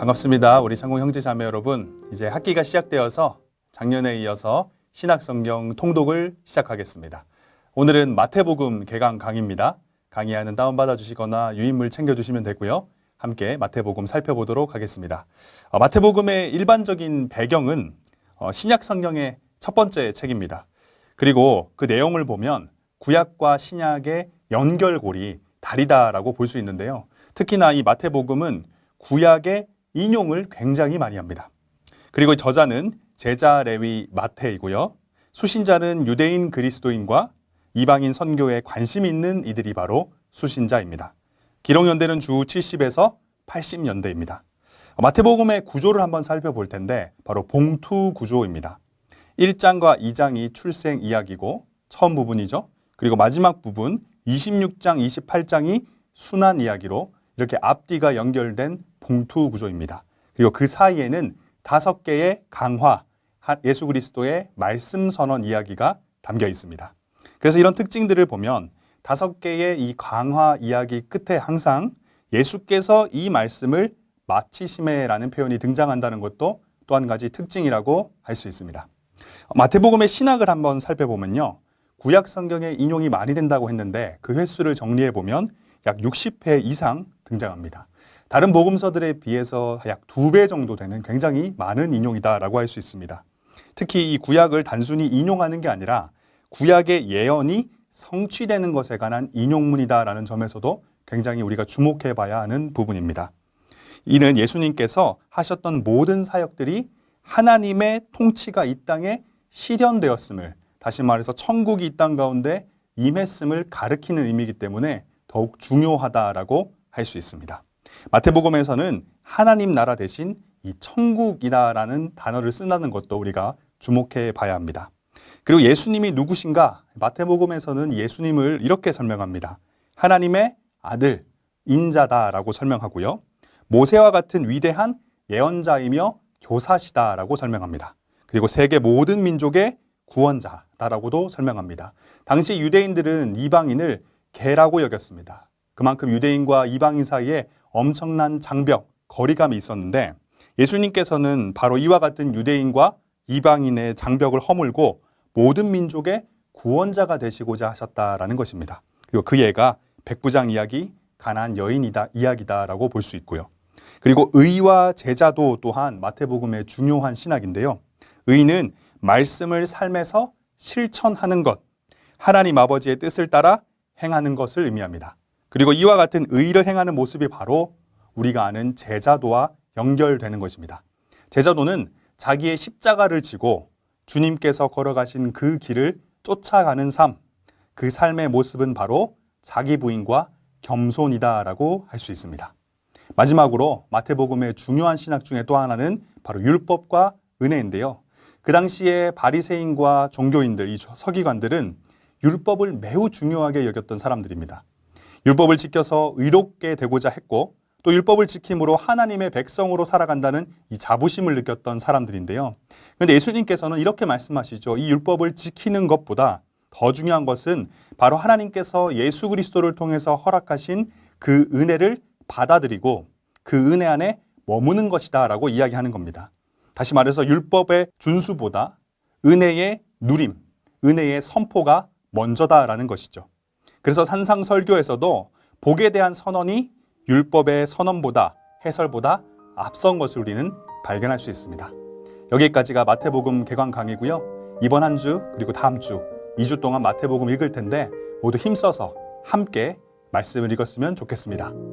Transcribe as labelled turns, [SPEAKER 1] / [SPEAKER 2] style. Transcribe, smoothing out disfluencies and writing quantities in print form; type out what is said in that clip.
[SPEAKER 1] 반갑습니다. 우리 창공 형제 자매 여러분, 이제 학기가 시작되어서 작년에 이어서 신약성경 통독을 시작하겠습니다. 오늘은 마태복음 개강 강의입니다. 강의하는 다운받아 주시거나 유인물 챙겨주시면 되고요. 함께 마태복음 살펴보도록 하겠습니다. 마태복음의 일반적인 배경은 신약성경의 첫 번째 책입니다. 그리고 그 내용을 보면 구약과 신약의 연결고리 다리다라고 볼 수 있는데요. 특히나 이 마태복음은 구약의 인용을 굉장히 많이 합니다. 그리고 저자는 제자 레위 마태이고요. 수신자는 유대인 그리스도인과 이방인 선교에 관심 있는 이들이 바로 수신자입니다. 기록연대는 주 70에서 80년대입니다. 마태복음의 구조를 한번 살펴볼 텐데 바로 봉투 구조입니다. 1장과 2장이 출생 이야기고 처음 부분이죠. 그리고 마지막 부분 26장, 28장이 순환 이야기로 이렇게 앞뒤가 연결된 봉투 구조입니다. 그리고 그 사이에는 5개의 강화, 예수 그리스도의 말씀 선언 이야기가 담겨 있습니다. 그래서 이런 특징들을 보면 5개의 이 강화 이야기 끝에 항상 예수께서 이 말씀을 마치심에라는 표현이 등장한다는 것도 또 한 가지 특징이라고 할 수 있습니다. 마태복음의 신학을 한번 살펴보면요. 구약 성경에 인용이 많이 된다고 했는데 그 횟수를 정리해 보면 약 60회 이상 등장합니다. 다른 복음서들에 비해서 약 2배 정도 되는 굉장히 많은 인용이다라고 할 수 있습니다. 특히 이 구약을 단순히 인용하는 게 아니라 구약의 예언이 성취되는 것에 관한 인용문이다라는 점에서도 굉장히 우리가 주목해 봐야 하는 부분입니다. 이는 예수님께서 하셨던 모든 사역들이 하나님의 통치가 이 땅에 실현되었음을, 다시 말해서 천국이 이 땅 가운데 임했음을 가리키는 의미이기 때문에 더욱 중요하다라고 할 수 있습니다. 마태복음에서는 하나님 나라 대신 이 천국이다라는 단어를 쓴다는 것도 우리가 주목해 봐야 합니다. 그리고 예수님이 누구신가? 마태복음에서는 예수님을 이렇게 설명합니다. 하나님의 아들, 인자다라고 설명하고요. 모세와 같은 위대한 예언자이며 교사시다라고 설명합니다. 그리고 세계 모든 민족의 구원자다라고도 설명합니다. 당시 유대인들은 이방인을 개라고 여겼습니다. 그만큼 유대인과 이방인 사이에 엄청난 장벽, 거리감이 있었는데 예수님께서는 바로 이와 같은 유대인과 이방인의 장벽을 허물고 모든 민족의 구원자가 되시고자 하셨다라는 것입니다. 그리고 그 예가 백부장 이야기, 가나안 여인이다 이야기다라고 볼 수 있고요. 그리고 의와 제자도 또한 마태복음의 중요한 신학인데요. 의는 말씀을 삶에서 실천하는 것, 하나님 아버지의 뜻을 따라 행하는 것을 의미합니다. 그리고 이와 같은 의를 행하는 모습이 바로 우리가 아는 제자도와 연결되는 것입니다. 제자도는 자기의 십자가를 지고 주님께서 걸어가신 그 길을 쫓아가는 삶, 그 삶의 모습은 바로 자기 부인과 겸손이다라고 할 수 있습니다. 마지막으로 마태복음의 중요한 신학 중에 또 하나는 바로 율법과 은혜인데요. 그 당시에 바리새인과 종교인들, 이 서기관들은 율법을 매우 중요하게 여겼던 사람들입니다. 율법을 지켜서 의롭게 되고자 했고 또 율법을 지킴으로 하나님의 백성으로 살아간다는 이 자부심을 느꼈던 사람들인데요. 그런데 예수님께서는 이렇게 말씀하시죠. 이 율법을 지키는 것보다 더 중요한 것은 바로 하나님께서 예수 그리스도를 통해서 허락하신 그 은혜를 받아들이고 그 은혜 안에 머무는 것이다 라고 이야기하는 겁니다. 다시 말해서 율법의 준수보다 은혜의 누림, 은혜의 선포가 먼저다라는 것이죠. 그래서 산상설교에서도 복에 대한 선언이 율법의 선언보다 해설보다 앞선 것을 우리는 발견할 수 있습니다. 여기까지가 마태복음 개강 강의고요. 이번 한 주 그리고 다음 주 2주 동안 마태복음 읽을 텐데 모두 힘써서 함께 말씀을 읽었으면 좋겠습니다.